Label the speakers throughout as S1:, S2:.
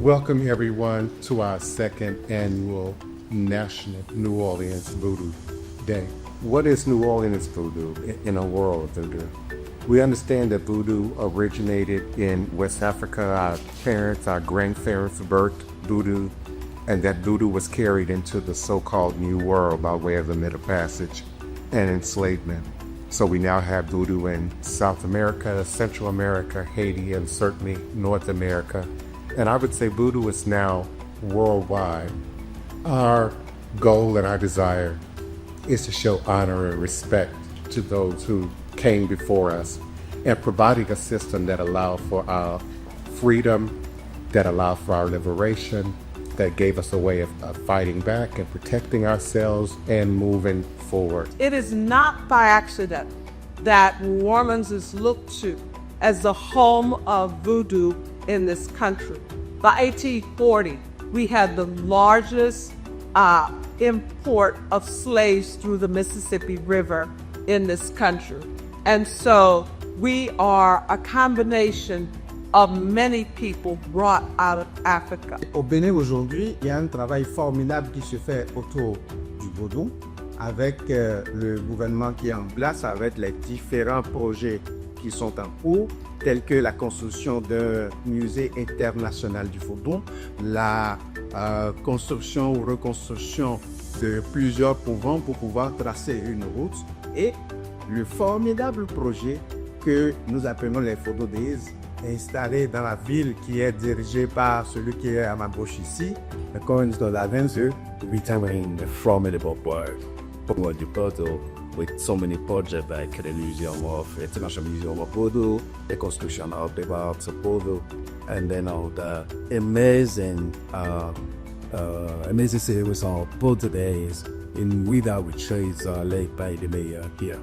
S1: Welcome everyone to our second annual National New Orleans Voodoo Day. What is New Orleans Voodoo in a world of voodoo? We understand that voodoo originated in West Africa. Our parents, our grandparents birthed voodoo, and that voodoo was carried into the so-called New World by way of the Middle Passage and enslavement. So we now have voodoo in South America, Central America, Haiti, and certainly North America. And I would say voodoo is now worldwide. Our goal and our desire is to show honor and respect to those who came before us and providing a system that allowed for our freedom, that allowed for our liberation, that gave us a way of fighting back and protecting ourselves and moving forward.
S2: It is not by accident that New Orleans is looked to as the home of voodoo in this country. By 1840, we had the largest import of slaves through the Mississippi River in this country. And so we are a combination of many people brought out of Africa.
S3: Au Bénin aujourd'hui, il y a un travail formidable qui se fait autour du Vodou avec le gouvernement qui est en place, avec les différents projets qui sont en cours, tels que la construction d'un musée international du Vodou, la construction ou reconstruction de plusieurs couvents pour pouvoir tracer une route et le formidable projet que nous appelons les Photo Days, installé dans la ville qui est dirigée par celui qui est à ma gauche ici, le Conjure de
S4: retelling the formidable work of the Vodou with so many projects like the Museum of International Museum of Voodoo, the construction of the Arts of Voodoo, and then all the amazing series of Voodoo Days in Ouidah, which is led by the mayor here.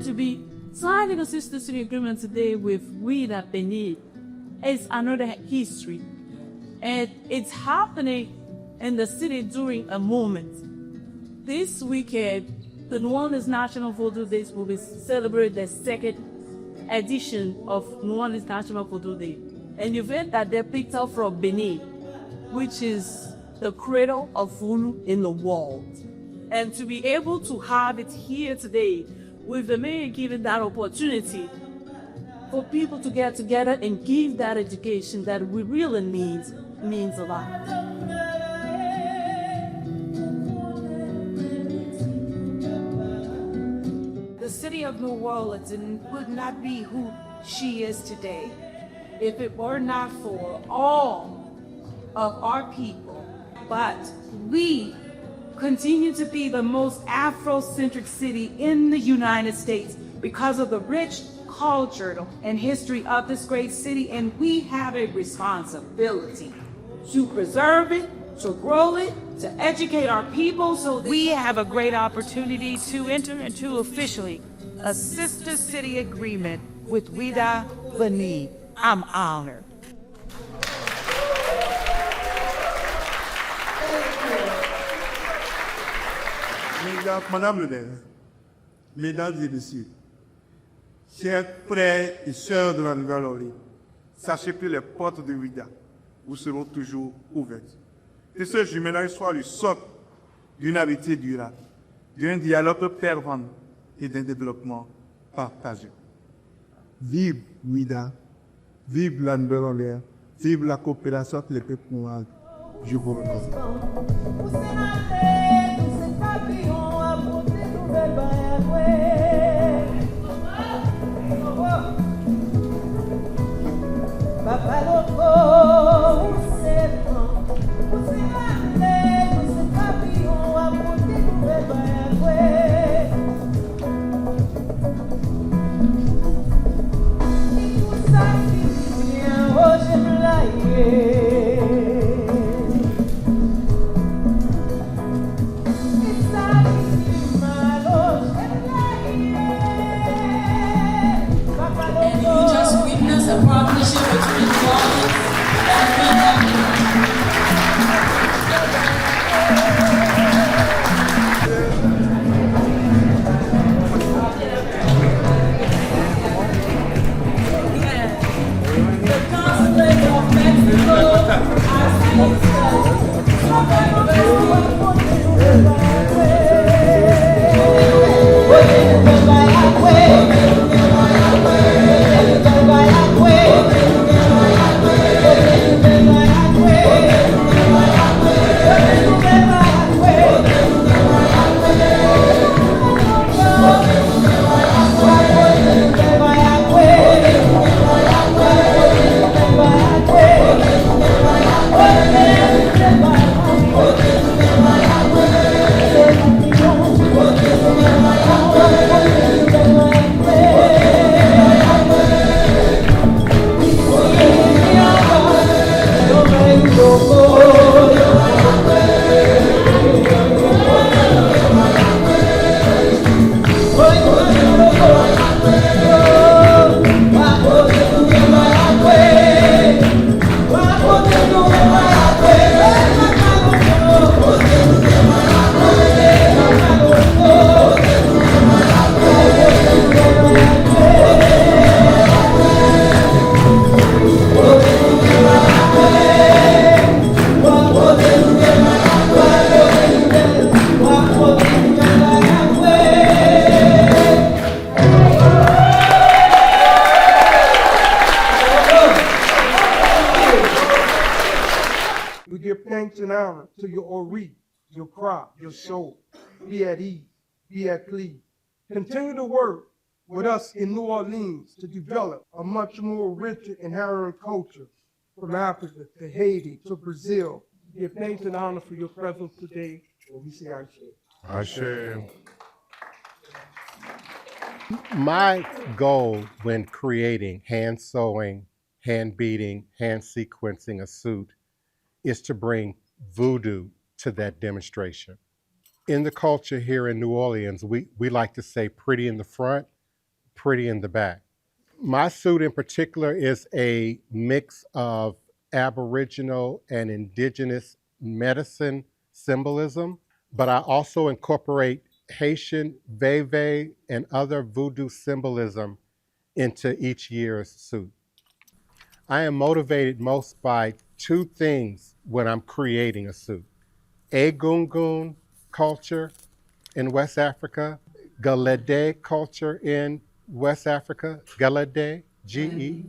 S5: To be signing a sister-city agreement today with Ouidah, Benin is another history, and it's happening in the city during a moment. This weekend, the New Orleans National Voodoo Days will be celebrating the second edition of New Orleans National Voodoo Day, an event that depicts us from Benin, which is the cradle of voodoo in the world. And to be able to have it here today, with the mayor giving that opportunity for people to get together and give that education that we really need, means a lot.
S6: The city of New Orleans would not be who she is today if it were not for all of our people. But we continue to be the most Afrocentric city in the United States because of the rich culture and history of this great city, and we have a responsibility to preserve it, to grow it, to educate our people. So we have a great opportunity to enter into officially a sister city agreement with Ouidah, Benin. I'm honored.
S7: Madame le maire, mesdames et messieurs, chers frères et sœurs de la Nouvelle-Orléans, sachez que les portes de Ouidah vous seront toujours ouvertes. Que ce jumelage soit le socle d'une amitié durable, d'un dialogue permanent et d'un développement partagé. Vive Ouidah, vive la Nouvelle-Orléans, vive la coopération entre les peuples noirs. Je vous remercie.
S5: And you just witnessed a partnership between New Orleans and the consulate of Mexico,
S7: We give thanks and honor to your ori, your crop, your soul. Be at ease, be at peace. Continue to work with us in New Orleans to develop a much more richer and higher culture from Africa to Haiti to Brazil. Give thanks and honor for your presence today. And we say our share.
S1: My goal when creating, hand sewing, hand beading, hand sequencing a suit is to bring voodoo to that demonstration. In the culture here in New Orleans, we like to say pretty in the front, pretty in the back. My suit in particular is a mix of Aboriginal and indigenous medicine symbolism, but I also incorporate Haitian, Veve, and other voodoo symbolism into each year's suit. I am motivated most by two things when I'm creating a suit. Egungun culture in West Africa, Galede culture in West Africa, Galede, G-E,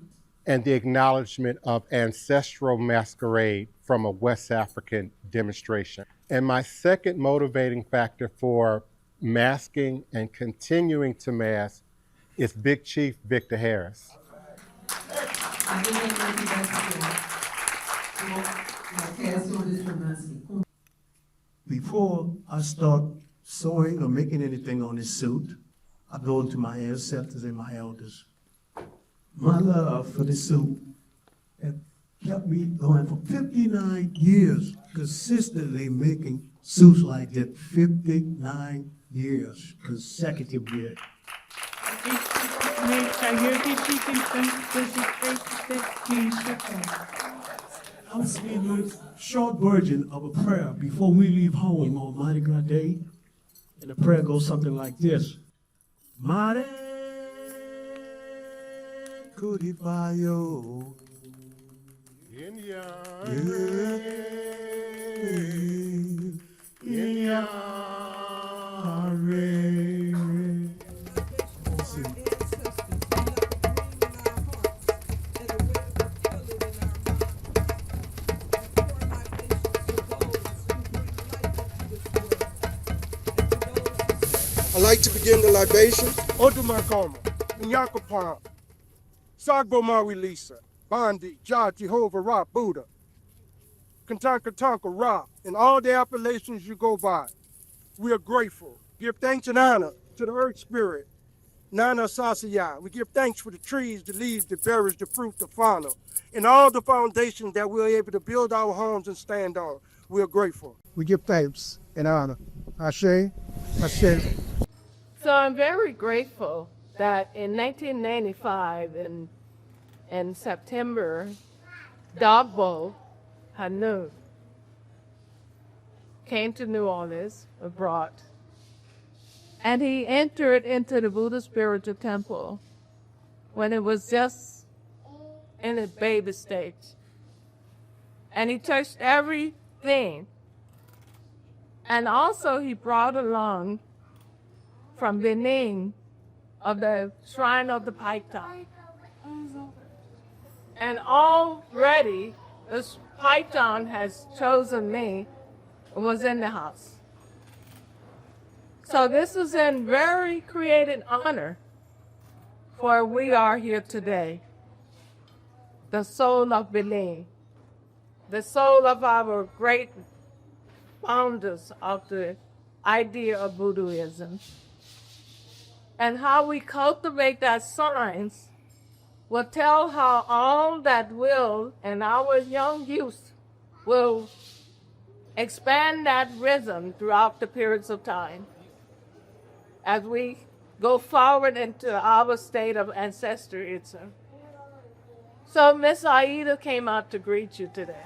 S1: and the acknowledgement of ancestral masquerade from a West African demonstration. And my second motivating factor for masking and continuing to mask is Big Chief Victor Harris.
S8: Before I start sewing or making anything on this suit, I go to my ancestors and my elders. My love for this suit has kept me going for 59 years, consistently making suits like that, 59 years consecutively. I'm saying a short version of a prayer before we leave home on Mardi Gras Day. And the prayer goes something like this. Mare Kuribayo.
S7: I'd like to begin the libation. Odumakoma, Nyakapam, Sagoma Lisa, Bandi, Jah, Jehovah, Ra, Buddha, Kantankatanka, Ra, and all the appellations you go by. We are grateful. Give thanks and honor to the Earth Spirit, Nana Sasaya. We give thanks for the trees, the leaves, the berries, the fruit, the fauna, and all the foundations that we're able to build our homes and stand on. We are grateful.
S9: We give thanks and honor. Ashe, Ashe.
S6: So I'm very grateful that in 1995 in September, Dogbo Hanu came to New Orleans abroad, and he entered into the Buddha spiritual temple when it was just in its baby stage. And he touched everything. And also he brought along from Benin of the Shrine of the Python. And already this Python has chosen me and was in the house. So this is in very created honor for we are here today. The soul of Benin, the soul of our great founders of the idea of Voodooism. And how we cultivate that science will tell how all that will and our young youth will expand that rhythm throughout the periods of time as we go forward into our state of ancestrism. So Miss Aida came out to greet you today.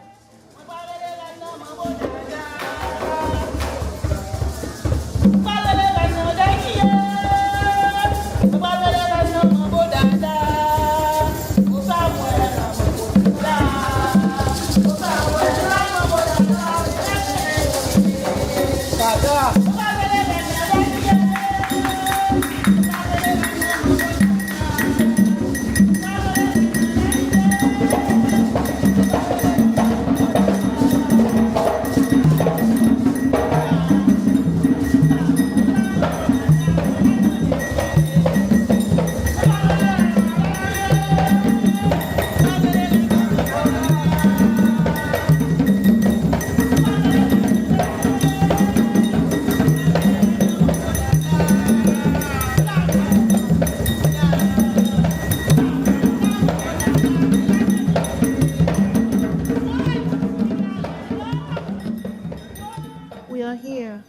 S10: We are here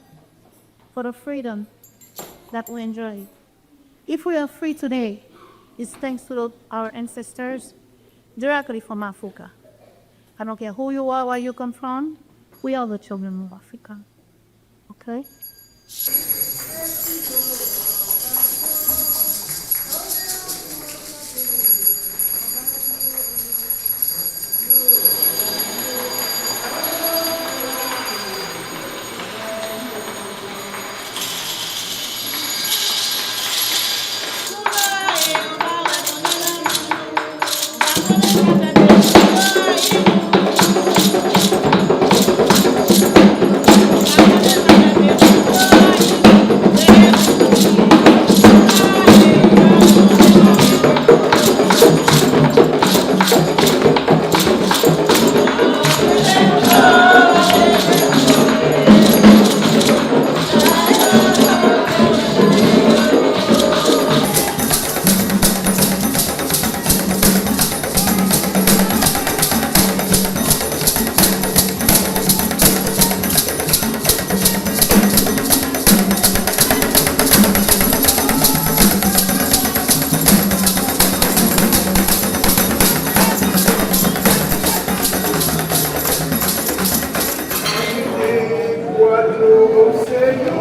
S10: for the freedom that we enjoy. If we are free today, it's thanks to our ancestors directly from Africa. I don't care who you are, where you come from, we are the children of Africa. Okay?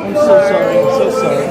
S8: I'm so sorry,